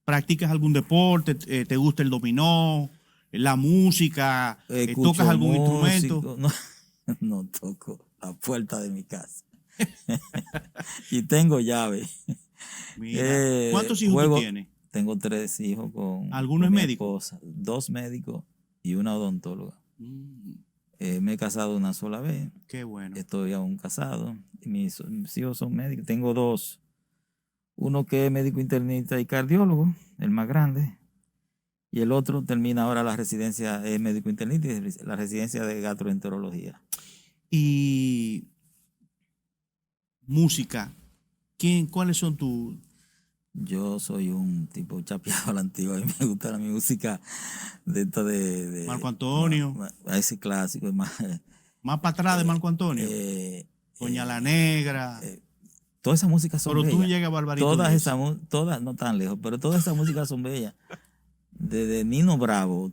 practicas algún deporte? ¿Te gusta el dominó? ¿La música? Escucho ¿Tocas algún instrumento? música. No, no toco la puerta de mi casa. Y tengo llave. Mira, ¿cuántos hijos tú tienes? Tengo 3 hijos ¿Alguno con es mi médico? esposa, 2 médicos y una odontóloga. Mm, Me he casado una sola vez. qué bueno. Estoy aún casado. Y mis hijos son médicos. Tengo 2. Uno que es médico internista y cardiólogo, el más grande. Y el otro termina ahora la residencia, es médico internista y la residencia de gastroenterología. Y música, ¿cuáles son tus? Yo soy un tipo chapeado a la antigua. A mí me gusta la música de esta de Marco Antonio. A ese clásico. Más para atrás de Marco Antonio. Doña la Negra. Todas esas músicas son bellas. Pero tú no llegas a Barbarito todas, no tan lejos, pero todas esas músicas son bellas. Desde Nino Bravo,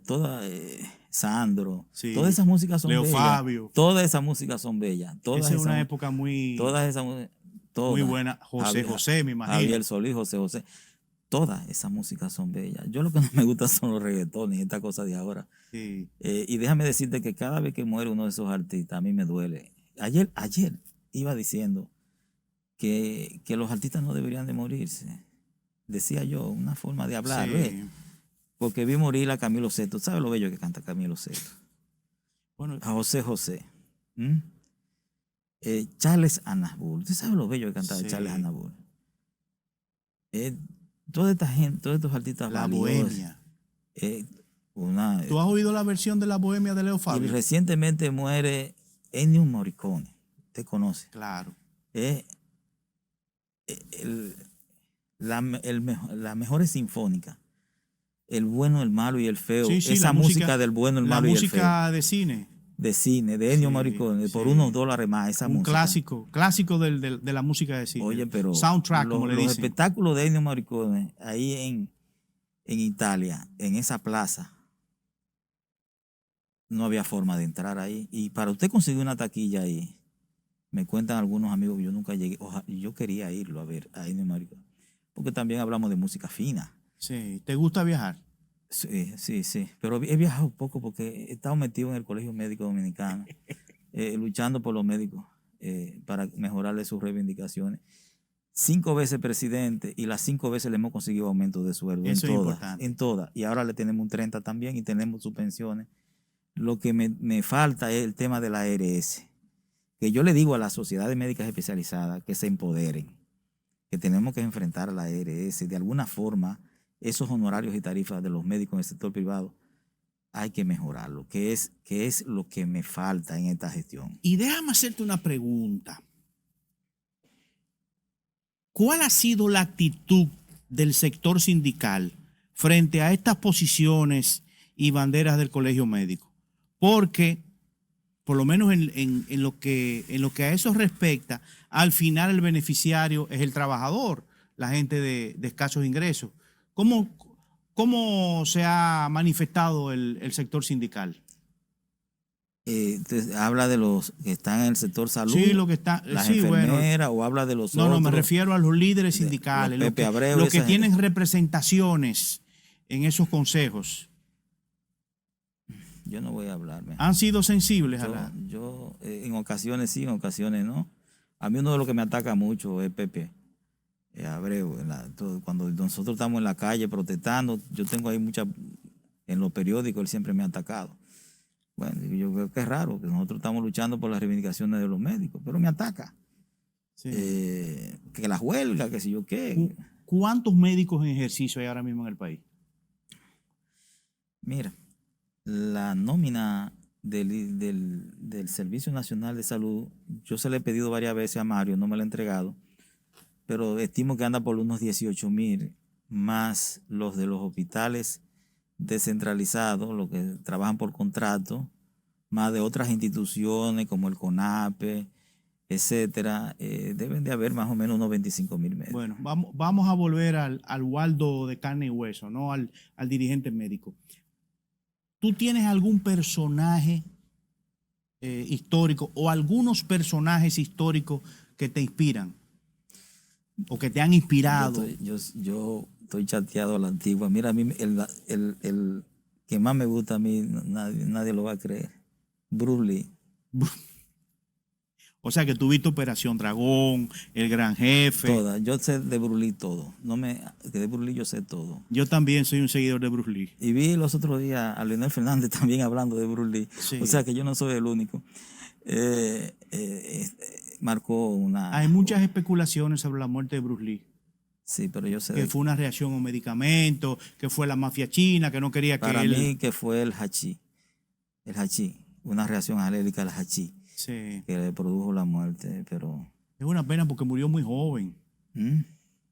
Sandro, Sí. todas esas músicas son Leo bellas. Fabio. Todas esas músicas son bellas. Esa es una época muy buena. José, me imagino. Javier Solís, José. Todas esas músicas son bellas. Yo lo que no me gusta son los reggaetones y esta cosa de ahora. Sí. Y déjame decirte que cada vez que muere uno de esos artistas, a mí me duele. Ayer iba diciendo que los artistas no deberían de morirse. Decía yo, una forma de hablar, Sí. ¿ves? Porque vi morir a Camilo Sesto. ¿Sabes lo bello que canta Camilo Sesto? Bueno, A José. Charles Aznavour. ¿Tú sabes lo bello que cantaba sí. Charles Aznavour? Toda esta gente, todos estos artistas La valiosos. Bohemia. ¿Tú has oído la versión de La Bohemia de Leo Y Fabio? recientemente muere Ennio Morricone. ¿Te conoce? Claro. La mejor sinfónica. El bueno, el malo y el feo. Sí, sí, esa música del bueno, el malo y el feo. La música de cine. De cine, de Ennio Morricone, por unos $1 más, esa música. Clásico de la música de cine. Oye, pero soundtrack, como le dicen. Los espectáculos de Ennio Morricone, ahí en Italia, en esa plaza, no había forma de entrar ahí. Y para usted conseguir una taquilla ahí, me cuentan algunos amigos que yo nunca llegué, yo quería irlo a ver a Ennio Morricone, porque también hablamos de música fina. Sí, ¿te gusta viajar? Sí, pero he viajado poco porque he estado metido en el Colegio Médico Dominicano, luchando por los médicos para mejorarle sus reivindicaciones. 5 veces presidente y las 5 veces le hemos conseguido aumento de sueldo. Eso es importante. En todas. Y ahora le tenemos un 30 también y tenemos subvenciones. Lo que me falta es el tema de la ARS. Que yo le digo a las sociedades médicas especializadas que se empoderen, que tenemos que enfrentar a la ARS de alguna forma. Esos honorarios y tarifas de los médicos en el sector privado hay que mejorarlo, que es lo que me falta en esta gestión. Y déjame hacerte una pregunta. ¿Cuál ha sido la actitud del sector sindical frente a estas posiciones y banderas del Colegio Médico? Porque, por lo menos en lo que a eso respecta, al final el beneficiario es el trabajador, la gente de escasos ingresos. ¿Cómo se ha manifestado el sector sindical? ¿Habla de los que están en el sector salud? Sí, lo que está, las sí, enfermeras, o habla de los otros. No, me refiero a los líderes sindicales, los que tienen representaciones en esos consejos. Yo no voy a hablar. ¿Han sido sensibles Yo en ocasiones sí, en ocasiones no. A mí uno de los que me ataca mucho es Pepe Abreu. Cuando nosotros estamos en la calle protestando, yo tengo ahí en los periódicos, él siempre me ha atacado. Bueno, yo creo que es raro, que nosotros estamos luchando por las reivindicaciones de los médicos, pero me ataca. Sí. Que las huelgas, que si yo qué. ¿Cuántos médicos en ejercicio hay ahora mismo en el país? Mira, la nómina del Servicio Nacional de Salud, yo se le he pedido varias veces a Mario, no me la ha entregado, pero estimo que anda por unos 18,000, más los de los hospitales descentralizados, los que trabajan por contrato, más de otras instituciones como el CONAPE, etcétera. Deben de haber más o menos unos 25,000 médicos. Bueno, vamos a volver al Waldo de carne y hueso, no al dirigente médico. ¿Tú tienes algún personaje histórico o algunos personajes históricos que te inspiran o que te han inspirado? Yo estoy chateado a la antigua. Mira, a mí el que más me gusta a mí, nadie lo va a creer. Bruce Lee. O sea que tuviste Operación Dragón, El Gran Jefe. Toda. Yo sé de Bruce Lee todo. De Bruce Lee yo sé todo. Yo también soy un seguidor de Bruce Lee. Y vi los otros días a Leonel Fernández también hablando de Bruce Lee. Sí. O sea que yo no soy el único. Marcó una... Hay muchas especulaciones sobre la muerte de Bruce Lee. Sí, pero yo sé... Que fue una reacción a un medicamento, que fue la mafia china, que no quería que Para él... mí que fue el hachí. El hachí. Una reacción alérgica al hachí. Sí. Que le produjo la muerte, pero... Es una pena porque murió muy joven.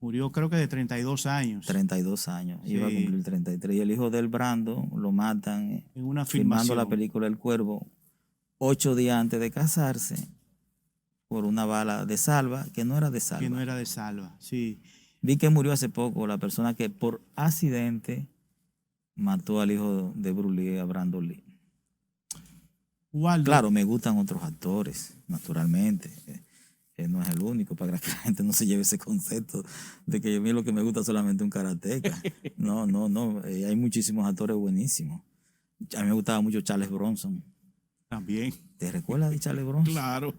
Murió creo que de 32 años. 32 años. Sí. Iba a cumplir 33. Y el hijo del Brando lo matan En una filmando filmación. la película El Cuervo 8 días antes de casarse por una bala de salva que no era de salva. Que no era de salva, sí. Vi que murió hace poco la persona que por accidente mató al hijo de Bruce Lee, a Brandon Lee. Waldo, Claro, me gustan otros actores, naturalmente. No es el único, para que la gente no se lleve ese concepto de que a mí lo que me gusta es solamente un karateca. No. Hay muchísimos actores buenísimos. A mí me gustaba mucho Charles Bronson. también. ¿Te recuerdas de Charles Bronson? Claro.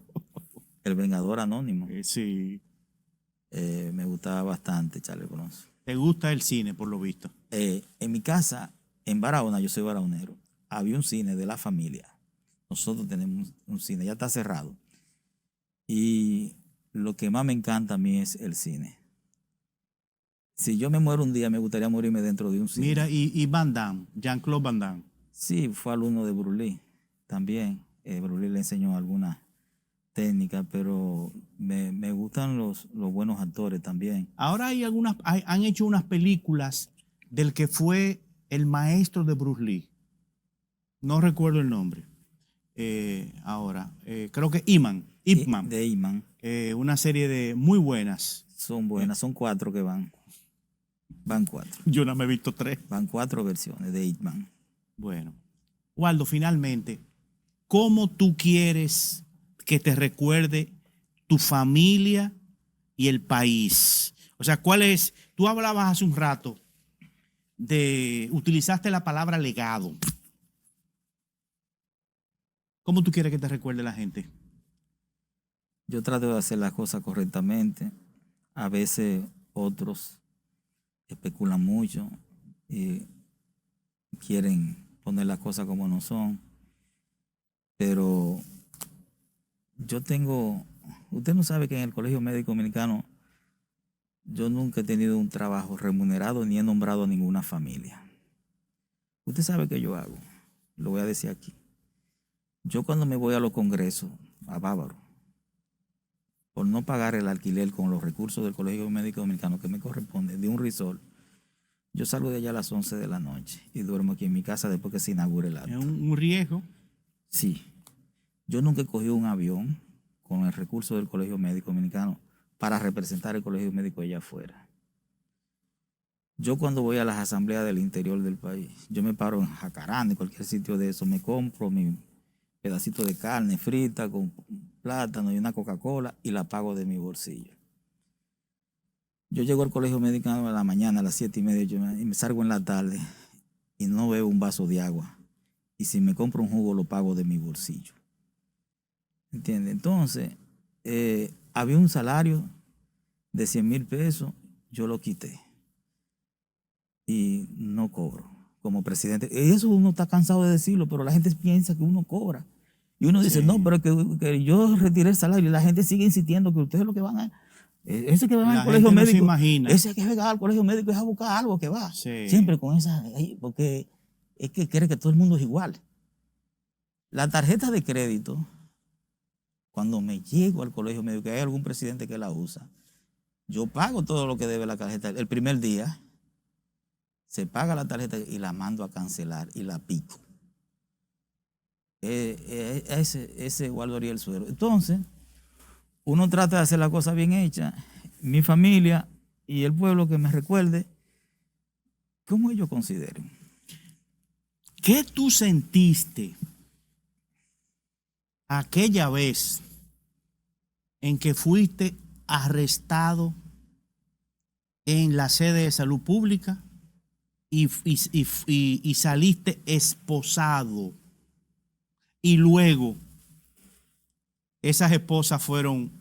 El Vengador Anónimo. Sí. Me gustaba bastante Charles Bronson. ¿Te gusta el cine, por lo visto? En mi casa, en Barahona, yo soy baraonero, había un cine de la familia. Nosotros tenemos un cine, ya está cerrado. Y lo que más me encanta a mí es el cine. Si yo me muero un día, me gustaría morirme dentro de un cine. Mira, y Van Damme, Jean-Claude Van Damme. Sí, fue alumno de Bruce Lee también. Bruce Lee le enseñó algunas técnicas, pero me gustan los buenos actores también. Ahora han hecho unas películas del que fue el maestro de Bruce Lee. No recuerdo el nombre. Creo que Ip Man. De Ip Man. Una serie de muy buenas. Son buenas, son 4 que van. Van 4. Yo no me he visto 3. Van 4 versiones de Ip Man. Bueno, Waldo, finalmente, ¿cómo tú quieres que te recuerde tu familia y el país? O sea, tú hablabas hace un rato utilizaste la palabra legado. ¿Cómo tú quieres que te recuerde la gente? Yo trato de hacer las cosas correctamente. A veces otros especulan mucho y quieren poner las cosas como no son. Pero usted no sabe que en el Colegio Médico Dominicano yo nunca he tenido un trabajo remunerado ni he nombrado a ninguna familia. Usted sabe que yo hago, lo voy a decir aquí. Yo cuando me voy a los congresos, a Bávaro, por no pagar el alquiler con los recursos del Colegio Médico Dominicano que me corresponde, de un resort, yo salgo de allá a las 11 de la noche y duermo aquí en mi casa después que se inaugure el acto. Es un riesgo. Sí. Yo nunca he cogido un avión con el recurso del Colegio Médico Dominicano para representar el Colegio Médico allá afuera. Yo cuando voy a las asambleas del interior del país, yo me paro en Jacaranda, en cualquier sitio de eso, me compro mi pedacito de carne frita con plátano y una Coca-Cola y la pago de mi bolsillo. Yo llego al Colegio Médico a la mañana a las 7:30 y me salgo en la tarde y no bebo un vaso de agua. Y si me compro un jugo lo pago de mi bolsillo. ¿Entiendes? Entonces, había un salario de 100,000 pesos, yo lo quité. Y no cobro como presidente. Y eso uno está cansado de decirlo, pero la gente piensa que uno cobra. Y uno dice, Sí. no, pero que yo retiré el salario y la gente sigue insistiendo que ustedes lo que van a... Ese que va al La colegio gente no se médico, imagina. ese que va al colegio médico es a buscar algo que va. Sí. Siempre con esa... Porque es que cree que todo el mundo es igual. La tarjeta de crédito, cuando me llego al colegio médico, que hay algún presidente que la usa, yo pago todo lo que debe la tarjeta. El primer día se paga la tarjeta y la mando a cancelar y la pico. Ese Waldo Ariel Suero. Entonces, uno trata de hacer la cosa bien hecha. Mi familia y el pueblo que me recuerde cómo ellos consideren. ¿Qué tú sentiste aquella vez en que fuiste arrestado en la sede de salud pública y saliste esposado? Y luego esas esposas fueron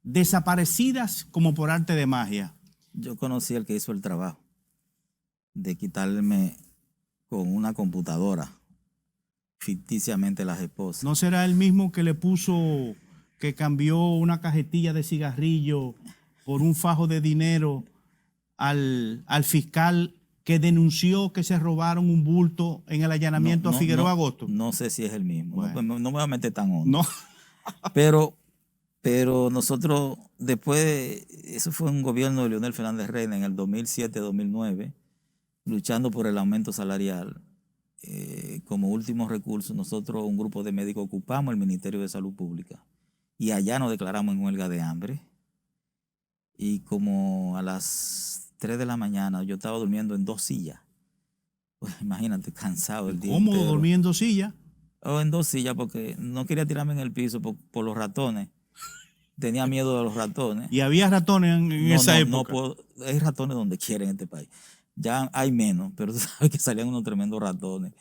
desaparecidas como por arte de magia. Yo conocí al que hizo el trabajo de quitarme con una computadora ficticiamente las esposas. ¿No será el mismo que le puso, que cambió una cajetilla de cigarrillo por un fajo de dinero al fiscal que denunció que se robaron un bulto en el allanamiento a Figueroa Agosto? No sé si es el mismo. Bueno. No me voy a meter tan hondo. No. Pero nosotros, después, eso fue un gobierno de Leonel Fernández Reina en el 2007-2009, luchando por el aumento salarial. Como último recurso, nosotros, un grupo de médicos, ocupamos el Ministerio de Salud Pública y allá nos declaramos en huelga de hambre. Y como a las 3 de la mañana yo estaba durmiendo en 2 sillas. Pues imagínate, cansado el día ¿Cómodo entero. durmiendo en silla? O en 2 sillas porque no quería tirarme en el piso por los ratones. Tenía miedo de los ratones. ¿Y había ratones en esa época? Hay ratones donde quiera en este país. Ya hay menos, pero tú sabes que salían unos tremendos ratones.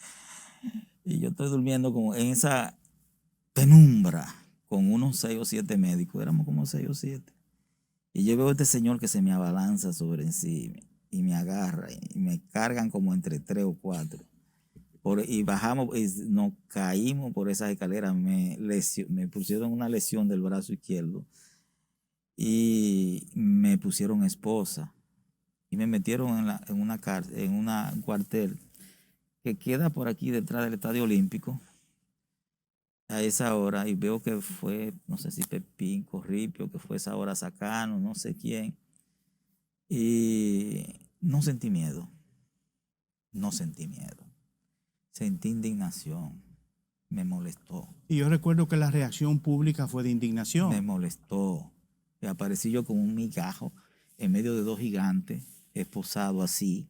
Y yo estoy durmiendo como en esa penumbra con unos 6 o 7 médicos. Éramos como 6 o 7. Y yo veo a este señor que se me abalanza sobre encima y me agarra y me cargan como entre 3 o 4. Y bajamos y nos caímos por esas escaleras. Me pusieron una lesión del brazo izquierdo y me pusieron esposa y me metieron en un cuartel que queda por aquí detrás del Estadio Olímpico a esa hora, y veo que fue, no sé si Pepín Corripio, que fue esa hora Sacano, no sé quién, y no sentí miedo, sentí indignación, me molestó. Y yo recuerdo que la reacción pública fue de indignación. Me molestó, y aparecí yo como un migajo en medio de 2 gigantes, esposado así,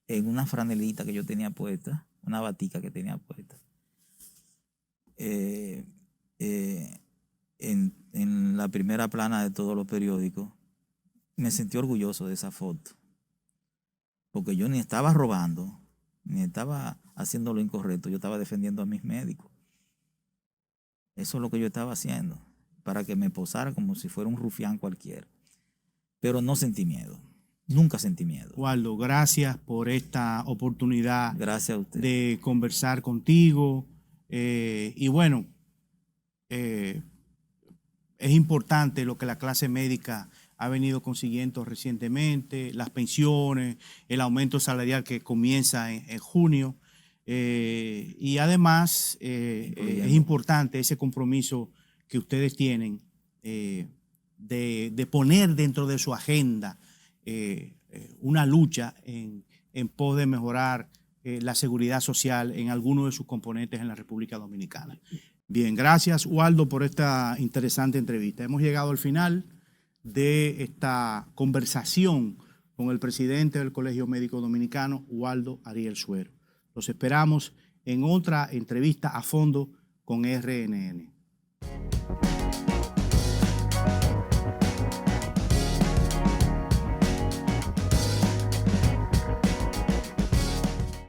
en una franelita que yo tenía puesta, una batica que tenía puesta. En la primera plana de todos los periódicos, me sentí orgulloso de esa foto, porque yo ni estaba robando, ni estaba haciendo lo incorrecto, yo estaba defendiendo a mis médicos. Eso es lo que yo estaba haciendo, para que me posara como si fuera un rufián cualquiera. Pero no sentí miedo, nunca sentí miedo. Waldo, gracias por esta oportunidad. Gracias a usted. De conversar contigo. Y bueno, es importante lo que la clase médica ha venido consiguiendo recientemente, las pensiones, el aumento salarial que comienza en junio. Y además es importante ese compromiso que ustedes tienen de poner dentro de su agenda una lucha en pos de mejorar la seguridad social en alguno de sus componentes en la República Dominicana. Bien, gracias Waldo por esta interesante entrevista. Hemos llegado al final de esta conversación con el presidente del Colegio Médico Dominicano, Waldo Ariel Suero. Los esperamos en otra entrevista a fondo con RNN.